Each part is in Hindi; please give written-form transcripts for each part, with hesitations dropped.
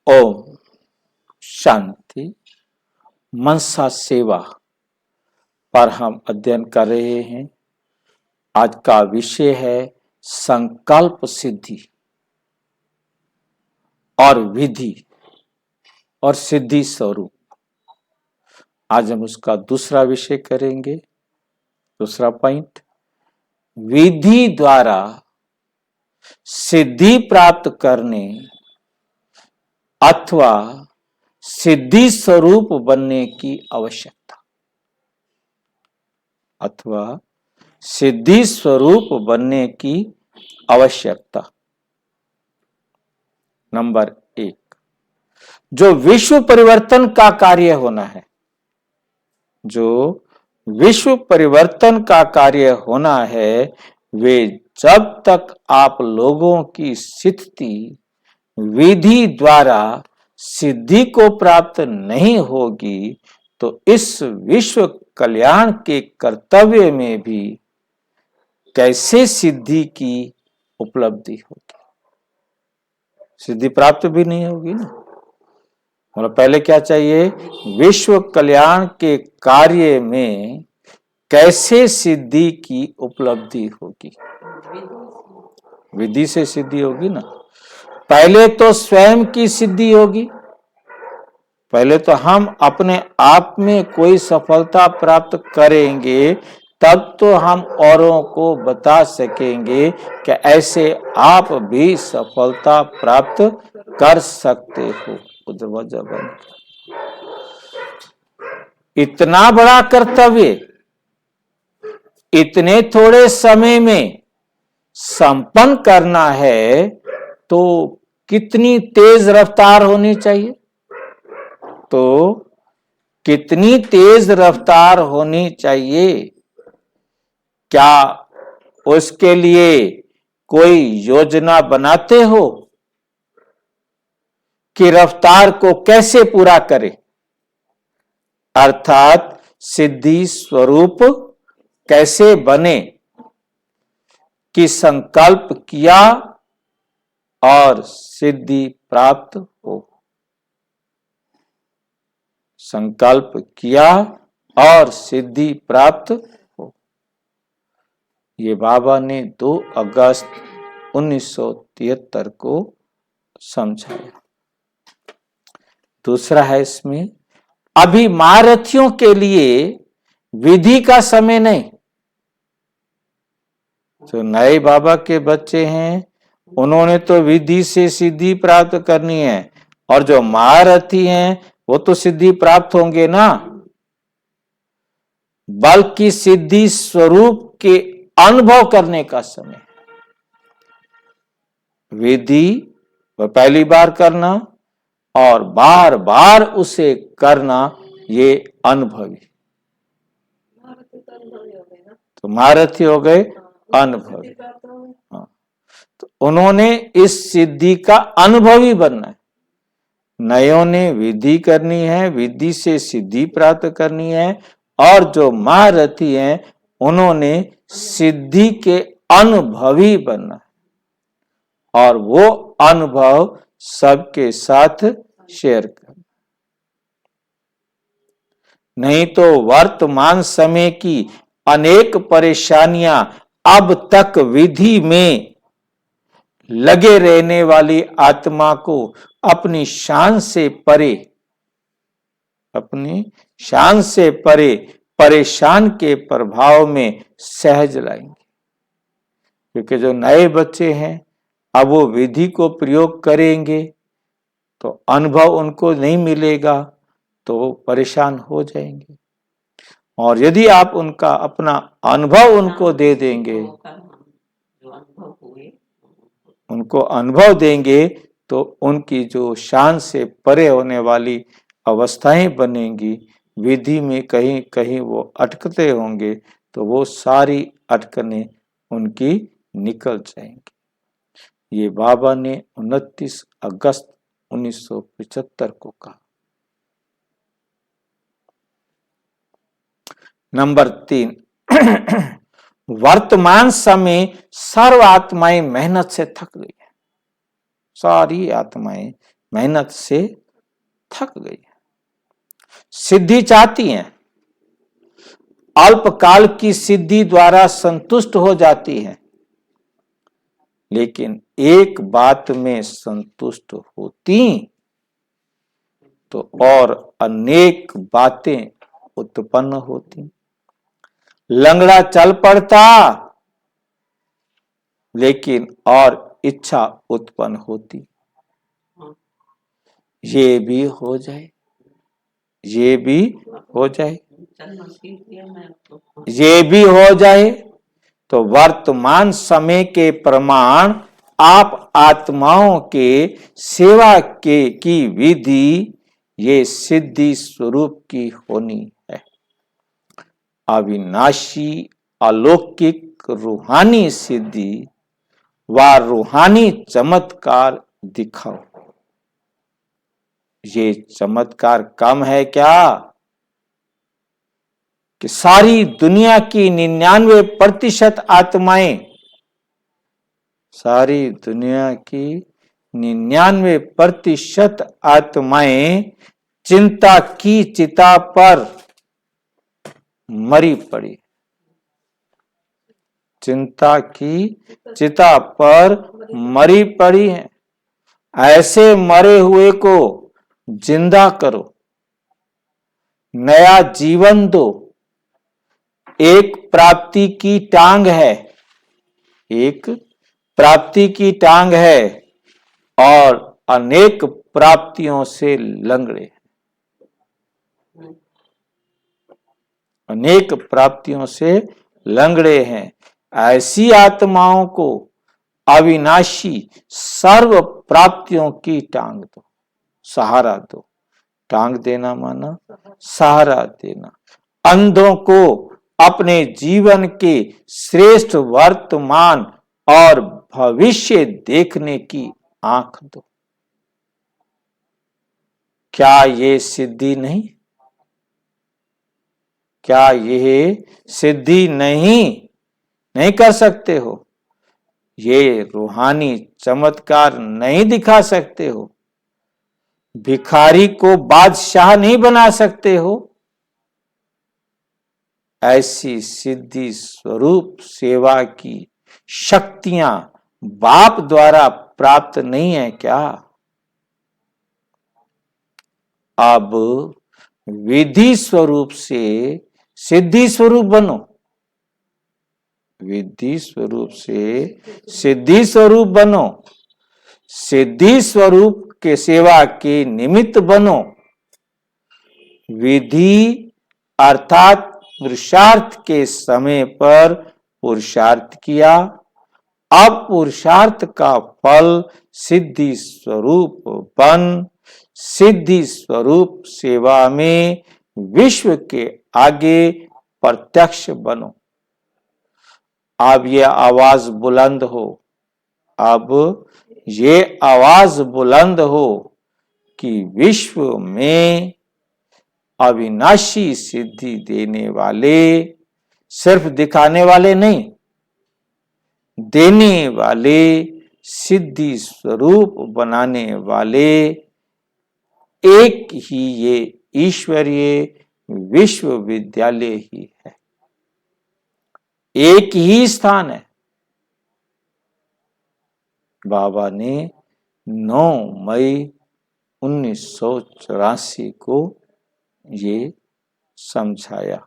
ओम शांति। मनसा सेवा पर हम अध्ययन कर रहे हैं। आज का विषय है संकल्प सिद्धि और विधि और सिद्धि स्वरूप। आज हम उसका दूसरा विषय करेंगे। दूसरा पॉइंट, विधि द्वारा सिद्धि प्राप्त करने अथवा सिद्धि स्वरूप बनने की आवश्यकता, अथवा सिद्धि स्वरूप बनने की आवश्यकता। नंबर 1, जो विश्व परिवर्तन का कार्य होना है, जो विश्व परिवर्तन का कार्य होना है, वे जब तक आप लोगों की स्थिति विधि द्वारा सिद्धि को प्राप्त नहीं होगी, तो इस विश्व कल्याण के कर्तव्य में भी कैसे सिद्धि की उपलब्धि होगी। सिद्धि प्राप्त भी नहीं होगी ना। मतलब पहले क्या चाहिए, विश्व कल्याण के कार्य में कैसे सिद्धि की उपलब्धि होगी। विधि से सिद्धि होगी ना। पहले तो स्वयं की सिद्धि होगी। पहले तो हम अपने आप में कोई सफलता प्राप्त करेंगे, तब तो हम औरों को बता सकेंगे कि ऐसे आप भी सफलता प्राप्त कर सकते हो। इतना बड़ा कर्तव्य इतने थोड़े समय में संपन्न करना है, तो कितनी तेज रफ्तार होनी चाहिए। तो कितनी तेज रफ्तार होनी चाहिए। क्या उसके लिए कोई योजना बनाते हो कि रफ्तार को कैसे पूरा करें, अर्थात सिद्धि स्वरूप कैसे बने, कि संकल्प किया और सिद्धि प्राप्त हो। संकल्प किया और सिद्धि प्राप्त हो। ये बाबा ने 2 अगस्त 1973 को समझाया। दूसरा है इसमें, अभी महारथियों के लिए विधि का समय नहीं। जो नए बाबा के बच्चे हैं, उन्होंने तो विधि से सिद्धि प्राप्त करनी है, और जो महारथी हैं वो तो सिद्धि प्राप्त होंगे ना, बल्कि सिद्धि स्वरूप के अनुभव करने का समय। विधि वह पहली बार करना और बार बार उसे करना, ये अनुभवी। तो महारथी हो गए अनुभवी। हाँ, तो उन्होंने इस सिद्धि का अनुभवी बनना है। नयों ने विधि करनी है, विधि से सिद्धि प्राप्त करनी है, और जो महारथी हैं उन्होंने सिद्धि के अनुभवी बनना है, और वो अनुभव सबके साथ शेयर करना। नहीं तो वर्तमान समय की अनेक परेशानियां अब तक विधि में लगे रहने वाली आत्मा को अपनी शान से परे परेशान के प्रभाव में सहज लाएंगे। क्योंकि जो नए बच्चे हैं, अब वो विधि को प्रयोग करेंगे तो अनुभव उनको नहीं मिलेगा, तो वो परेशान हो जाएंगे। और यदि आप उनका अपना अनुभव उनको दे देंगे, उनको अनुभव देंगे, तो उनकी जो शान से परे होने वाली अवस्थाएं बनेंगी। विधि में कहीं कहीं वो अटकते होंगे, तो वो सारी अटकने उनकी निकल जाएंगी। ये बाबा ने 29 अगस्त 1975 को कहा। नंबर 3, वर्तमान समय सर्व आत्माएं मेहनत से थक गई है। सारी आत्माएं मेहनत से थक गई है, सिद्धि चाहती हैं, अल्पकाल की सिद्धि द्वारा संतुष्ट हो जाती है, लेकिन एक बात में संतुष्ट होती तो और अनेक बातें उत्पन्न होती। लंगड़ा चल पड़ता, लेकिन और इच्छा उत्पन्न होती, ये भी हो जाए, ये भी हो जाए, ये भी हो जाए। तो वर्तमान समय के प्रमाण आप आत्माओं के सेवा के की विधि ये सिद्धि स्वरूप की होनी है। अविनाशी अलौकिक रूहानी सिद्धि व रूहानी चमत्कार दिखाओ। ये चमत्कार कम है क्या कि सारी दुनिया की 99% आत्माएं, सारी दुनिया की 99% आत्माएं चिंता की चिता पर मरी पड़ी, चिंता की चिता पर मरी पड़ी है। ऐसे मरे हुए को जिंदा करो, नया जीवन दो। एक प्राप्ति की टांग है, एक प्राप्ति की टांग है और अनेक प्राप्तियों से लंगड़े, अनेक प्राप्तियों से लंगड़े हैं। ऐसी आत्माओं को अविनाशी सर्व प्राप्तियों की टांग दो, सहारा दो। टांग देना माना सहारा देना। अंधों को अपने जीवन के श्रेष्ठ वर्तमान और भविष्य देखने की आंख दो। क्या ये सिद्धि नहीं? क्या यह सिद्धि नहीं कर सकते हो? ये रूहानी चमत्कार नहीं दिखा सकते हो? भिखारी को बादशाह नहीं बना सकते हो? ऐसी सिद्धि स्वरूप सेवा की शक्तियां बाप द्वारा प्राप्त नहीं है क्या? अब विधि स्वरूप से सिद्धि स्वरूप बनो, विधि स्वरूप से सिद्धि स्वरूप बनो, सिद्धि स्वरूप के सेवा के निमित्त बनो। विधि अर्थात पुरुषार्थ के समय पर पुरुषार्थ किया, अब पुरुषार्थ का फल सिद्धि स्वरूप बन, सिद्धि स्वरूप सेवा में विश्व के आगे प्रत्यक्ष बनो। अब ये आवाज बुलंद हो, अब ये आवाज बुलंद हो कि विश्व में अविनाशी सिद्धि देने वाले, सिर्फ दिखाने वाले नहीं, देने वाले, सिद्धि स्वरूप बनाने वाले एक ही ये ईश्वरीय विश्वविद्यालय ही है, एक ही स्थान है। बाबा ने 9 मई 1984 को ये समझाया।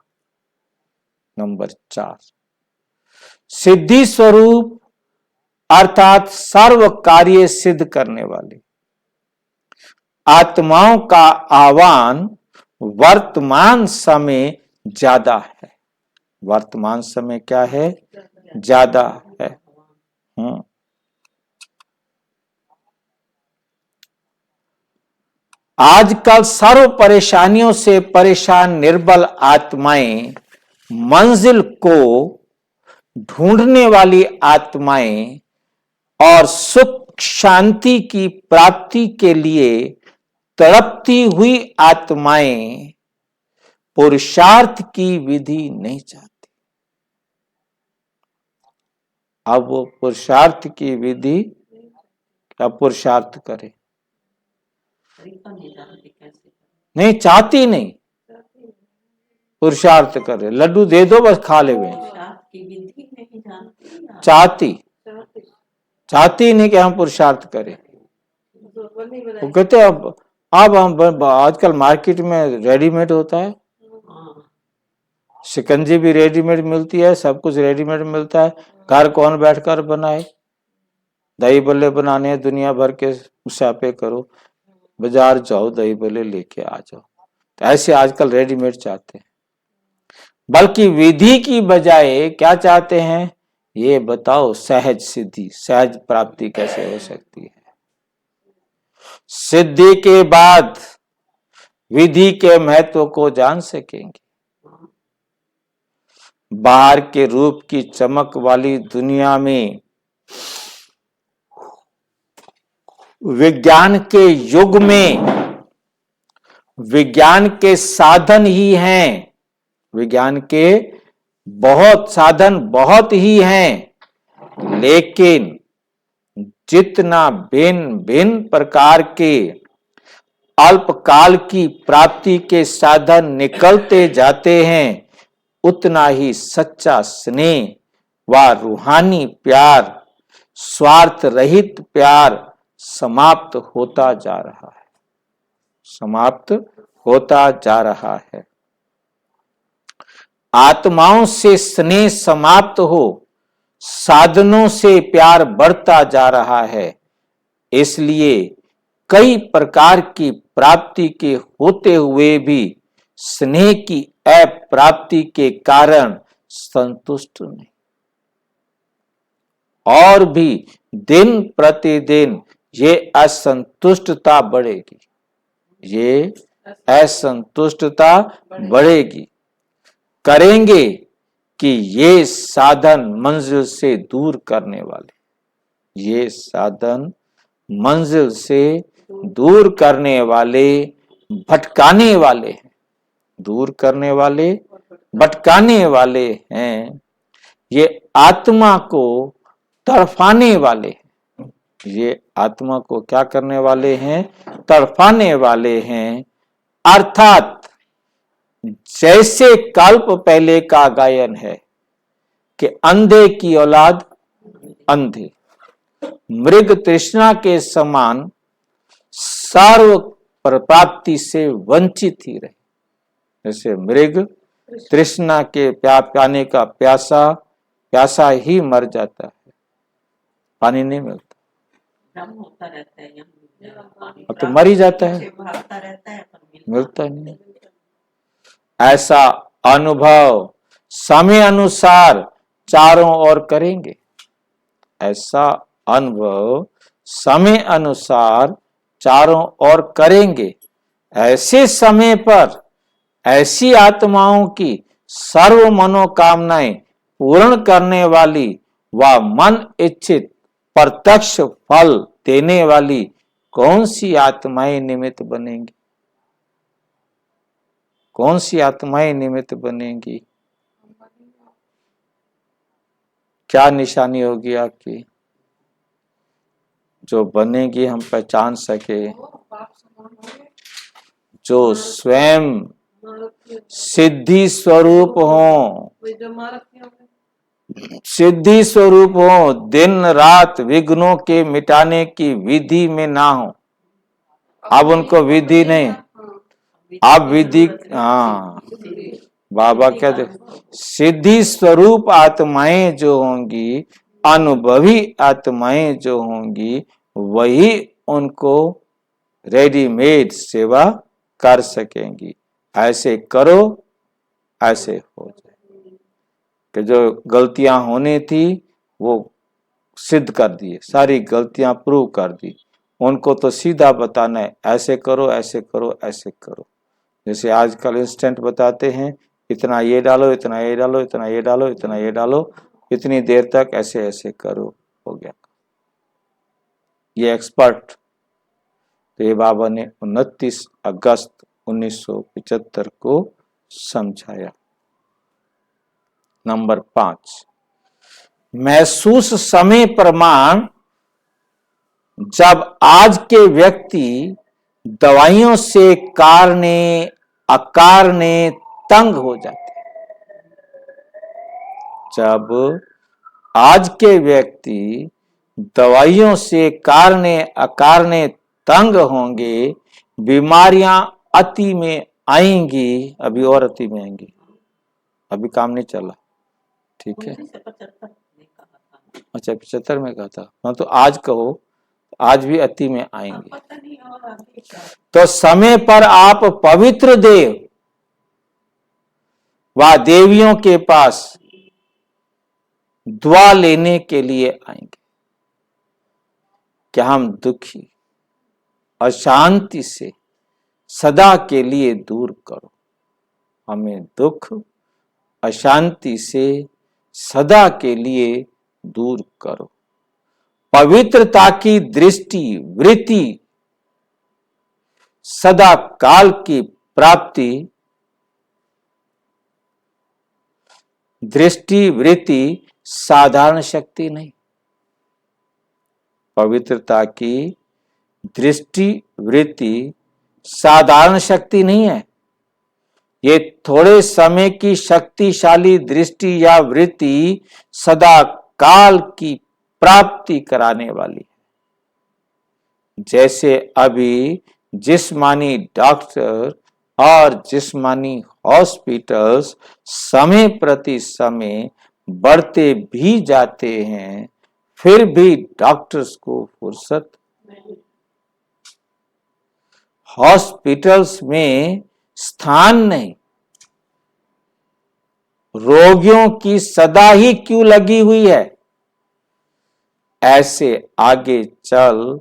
नंबर 4, सिद्धि स्वरूप अर्थात सर्व कार्य सिद्ध करने वाले आत्माओं का आह्वान वर्तमान समय ज्यादा है। वर्तमान समय क्या है? ज्यादा है। आजकल सर्व परेशानियों से परेशान निर्बल आत्माएं, मंजिल को ढूंढने वाली आत्माएं और सुख शांति की प्राप्ति के लिए तड़पती हुई आत्माएं पुरुषार्थ की विधि नहीं चाहती। अब वो पुरुषार्थ की विधि क्या पुरुषार्थ करे? नहीं चाहती, नहीं पुरुषार्थ करे, लड्डू दे दो बस खा ले। चाहती नहीं कि हम पुरुषार्थ करें। वो कहते अब हम आजकल मार्केट में रेडीमेड होता है, शिकंजी भी रेडीमेड मिलती है, सब कुछ रेडीमेड मिलता है। घर कौन बैठकर बनाए? दही बल्ले बनाने हैं दुनिया भर के, स्यापे करो, बाजार जाओ दही बल्ले लेके आ जाओ। तो ऐसे आजकल रेडीमेड चाहते हैं, बल्कि विधि की बजाय क्या चाहते हैं? ये बताओ सहज सिद्धि, सहज प्राप्ति कैसे हो सकती है? सिद्धि के बाद विधि के महत्व को जान सकेंगे। बाहर के रूप की चमक वाली दुनिया में, विज्ञान के युग में, विज्ञान के साधन ही हैं, विज्ञान के बहुत साधन बहुत ही हैं, लेकिन जितना भिन्न भिन्न प्रकार के अल्पकाल की प्राप्ति के साधन निकलते जाते हैं, उतना ही सच्चा स्नेह व रूहानी प्यार, स्वार्थ रहित प्यार समाप्त होता जा रहा है, समाप्त होता जा रहा है। आत्माओं से स्नेह समाप्त हो, साधनों से प्यार बढ़ता जा रहा है। इसलिए कई प्रकार की प्राप्ति के होते हुए भी स्नेह की अप्राप्ति के कारण संतुष्ट नहीं, और भी दिन प्रतिदिन ये असंतुष्टता बढ़ेगी, ये असंतुष्टता बढ़ेगी। करेंगे कि ये साधन मंजिल से दूर करने वाले, ये साधन मंजिल से दूर करने वाले, भटकाने वाले हैं, दूर करने वाले, भटकाने वाले हैं। ये आत्मा को तड़फाने वाले हैं, ये आत्मा को क्या करने वाले हैं? तड़फाने वाले हैं। अर्थात जैसे कल्प पहले का गायन है कि अंधे की औलाद अंधे, मृग तृष्णा के समान सर्व प्राप्ति से वंचित ही रहे। जैसे मृग तृष्णा के पाने का प्यासा ही मर जाता है, पानी नहीं मिलता, होता रहता है, तो मर ही जाता है, मिलता नहीं। ऐसा अनुभव समय अनुसार चारों ओर करेंगे, ऐसा अनुभव समय अनुसार चारों ओर करेंगे। ऐसे समय पर ऐसी आत्माओं की सर्व मनोकामनाएं पूर्ण करने वाली व मन इच्छित प्रत्यक्ष फल देने वाली कौन सी आत्माएं निमित्त बनेंगी? कौन सी आत्माएं निमित्त बनेंगी? क्या निशानी होगी आपकी जो बनेगी, हम पहचान सके? जो स्वयं सिद्धि स्वरूप हो, सिद्धि स्वरूप हो, दिन रात विघ्नों के मिटाने की विधि में ना हो। अब उनको विधि नहीं, अब विधि, हाँ बाबा कहते सिद्धि स्वरूप आत्माएं जो होंगी, अनुभवी आत्माएं जो होंगी, वही उनको रेडीमेड सेवा कर सकेंगी। ऐसे करो, ऐसे हो जाए। कि जो गलतियां होनी थी वो सिद्ध कर दिए, सारी गलतियां प्रूव कर दी। उनको तो सीधा बताना है, ऐसे करो, ऐसे करो, ऐसे करो। जैसे आजकल इंस्टेंट बताते हैं, इतना ये डालो, इतना ये डालो, इतना ये डालो, इतना ये डालो, इतनी देर तक ऐसे ऐसे करो, हो गया। ये एक्सपर्ट तो ये बाबा ने 29 अगस्त 1975 को समझाया। नंबर 5, महसूस समय प्रमाण। जब आज के व्यक्ति दवाइयों से कारने अकारने तंग हो जाते हैं। जब आज के व्यक्ति दवाइयों से कारने अकारने तंग होंगे, बीमारियां अति में आएंगी, अभी और अति में आएंगी। अभी काम नहीं चला, ठीक है। अच्छा 75 में कहा था, हाँ तो आज कहो, आज भी अति में आएंगे। तो समय पर आप पवित्र देव व देवियों के पास दुआ लेने के लिए आएंगे। क्या हम दुखी अशांति से सदा के लिए दूर करो, हमें दुख अशांति से सदा के लिए दूर करो। पवित्रता की दृष्टि वृत्ति सदा काल की प्राप्ति, दृष्टि वृत्ति साधारण शक्ति नहीं। पवित्रता की दृष्टि वृत्ति साधारण शक्ति नहीं है। ये थोड़े समय की शक्तिशाली दृष्टि या वृत्ति सदा काल की प्राप्ति कराने वाली है। जैसे अभी जिस्मानी डॉक्टर और जिस्मानी हॉस्पिटल्स समय प्रति समय बढ़ते भी जाते हैं, फिर भी डॉक्टर्स को फुर्सत। हॉस्पिटल्स में स्थान नहीं, रोगियों की सदा ही क्यों लगी हुई है। ऐसे आगे चल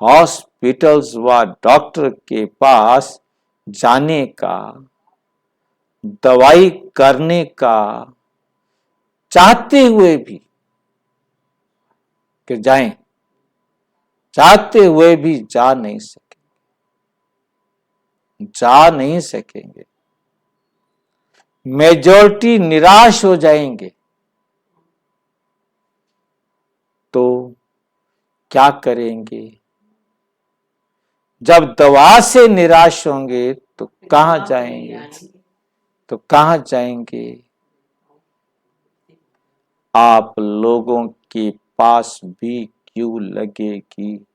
हॉस्पिटल्स व डॉक्टर के पास जाने का, दवाई करने का चाहते हुए भी कि जाएं, चाहते हुए भी जा नहीं सकेंगे। मेजॉरिटी निराश हो जाएंगे। तो क्या करेंगे? जब दवा से निराश होंगे तो कहां जाएंगे? आप लोगों के पास भी क्यों लगेगी,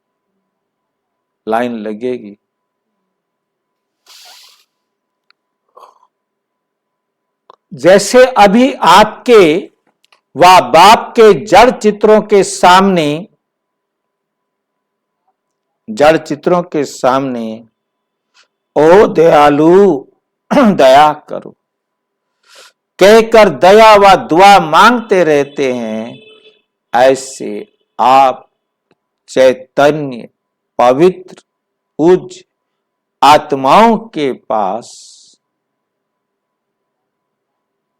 लाइन लगेगी। जैसे अभी आपके व बाप के जड़ चित्रों के सामने ओ दयालु दया करो कहकर दया व दुआ मांगते रहते हैं, ऐसे आप चैतन्य पवित्र पूज्य आत्माओं के पास,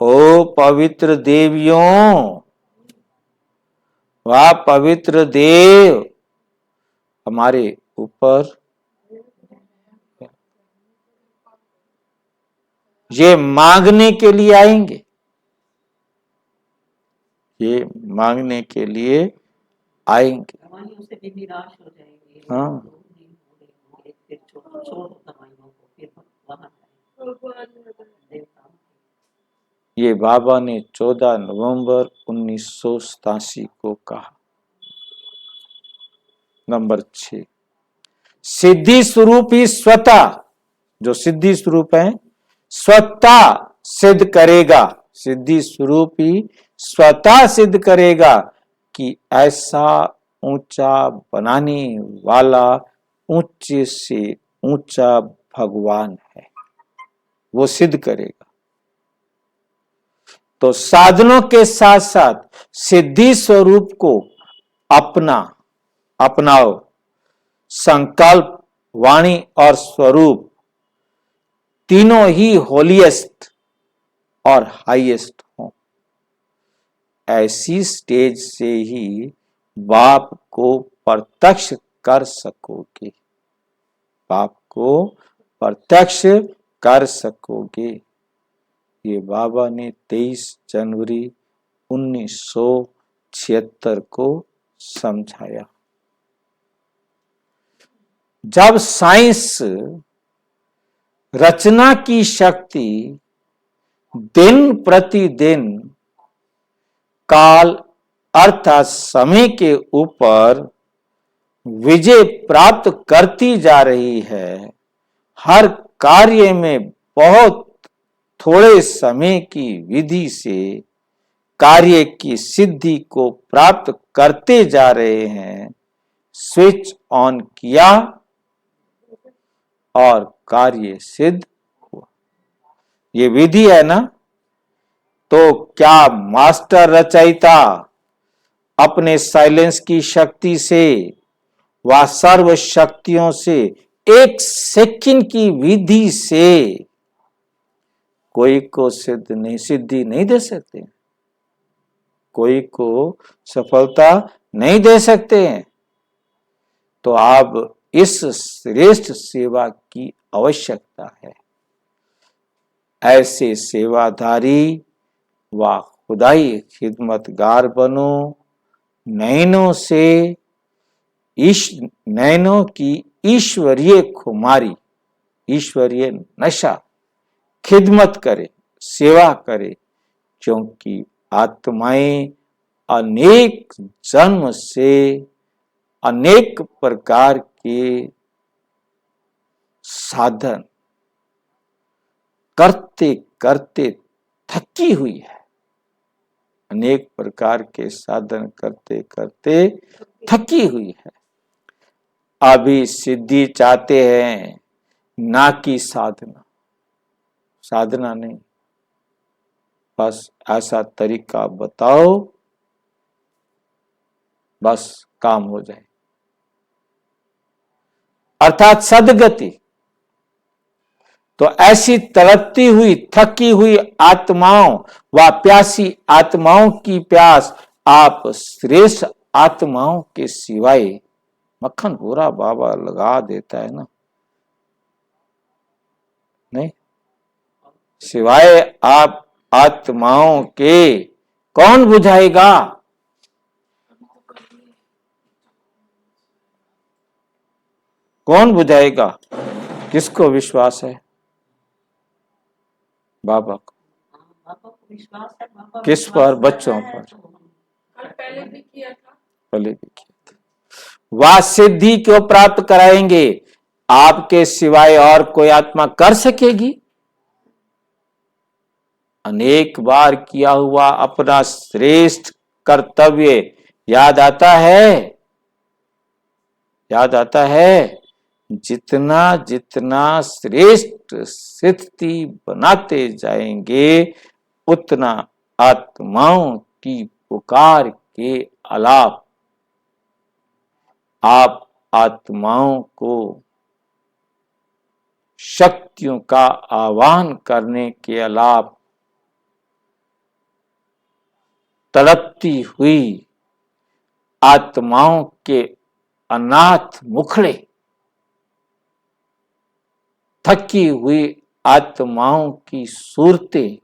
ओ पवित्र देवियों व पवित्र देव, हमारे ऊपर ये मांगने के लिए आएंगे, ये मांगने के लिए आएंगे। से भी निराश हो जाएंगे। हाँ, ये बाबा ने 14 नवंबर 1987 को कहा। नंबर 6, सिद्धि स्वरूप ही स्वतः, जो सिद्धि स्वरूप है स्वतः सिद्ध करेगा, सिद्धि स्वरूप ही स्वतः सिद्ध करेगा कि ऐसा ऊंचा बनाने वाला ऊंचे से ऊंचा भगवान है, वो सिद्ध करेगा। तो साधनों के साथ साथ सिद्धि स्वरूप को अपनाओ। संकल्प, वाणी और स्वरूप तीनों ही होलीएस्ट और हाईएस्ट हो। ऐसी स्टेज से ही बाप को प्रत्यक्ष कर सकोगे, बाप को प्रत्यक्ष कर सकोगे। ये बाबा ने 23 जनवरी 1976 को समझाया। जब साइंस रचना की शक्ति दिन प्रतिदिन काल अर्थात समय के ऊपर विजय प्राप्त करती जा रही है, हर कार्य में बहुत थोड़े समय की विधि से कार्य की सिद्धि को प्राप्त करते जा रहे हैं। स्विच ऑन किया और कार्य सिद्ध हुआ। ये विधि है ना। तो क्या मास्टर रचयिता अपने साइलेंस की शक्ति से व सर्व शक्तियों से एक सेकंड की विधि से कोई को सिद्धि नहीं दे सकते, कोई को सफलता नहीं दे सकते हैं। तो आप इस श्रेष्ठ सेवा की आवश्यकता है। ऐसे सेवाधारी व खुदाई खिदमतगार बनो। नैनों की ईश्वरीय खुमारी, ईश्वरीय नशा खिदमत करे, सेवा करे, क्योंकि आत्माएं अनेक जन्म से अनेक प्रकार के साधन करते करते थकी हुई है। अनेक प्रकार के साधन करते करते थकी हुई है। अभी सिद्धि चाहते हैं, ना कि साधना। साधना नहीं, बस ऐसा तरीका बताओ, बस काम हो जाए, अर्थात सदगति। तो ऐसी तड़पती हुई थकी हुई आत्माओं व प्यासी आत्माओं की प्यास आप श्रेष्ठ आत्माओं के सिवाय, मक्खन पूरा बाबा लगा देता है ना, नहीं, सिवाय आप आत्माओं के कौन बुझाएगा? कौन बुझाएगा? किसको विश्वास है? बाबा को। बाबा को विश्वास है। बाबा किस पर? बच्चों पर। पहले भी किया था। पहले भी किया था। वह सिद्धि क्यों प्राप्त कराएंगे? आपके सिवाय और कोई आत्मा कर सकेगी? अनेक बार किया हुआ अपना श्रेष्ठ कर्तव्य याद आता है? याद आता है? जितना जितना श्रेष्ठ स्थिति बनाते जाएंगे, उतना आत्माओं की पुकार के अलाप आप आत्माओं को शक्तियों का आह्वान करने के अलाप तड़पती हुई आत्माओं के अनाथ मुखड़े, थकी हुई आत्माओं की सूरतें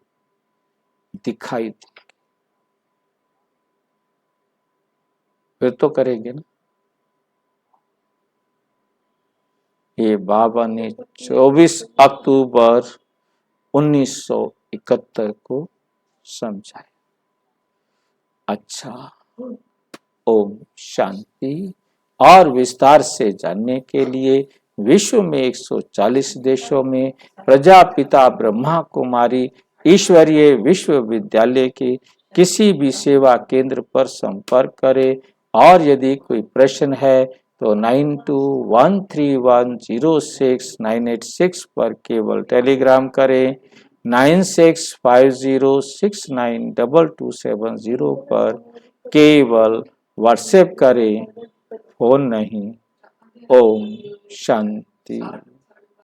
दिखाई देंगी। फिर तो करेंगे ना। ये बाबा ने 24 अक्टूबर 1971 को समझाया। अच्छा, ओम शांति। और विस्तार से जानने के लिए विश्व में 140 देशों में प्रजापिता ब्रह्मा कुमारी ईश्वरीय विश्वविद्यालय के किसी भी सेवा केंद्र पर संपर्क करें। और यदि कोई प्रश्न है तो 9213106986 पर केवल टेलीग्राम करें। 9650692270 पर केवल व्हाट्सएप करें, फोन नहीं। ओम शांति।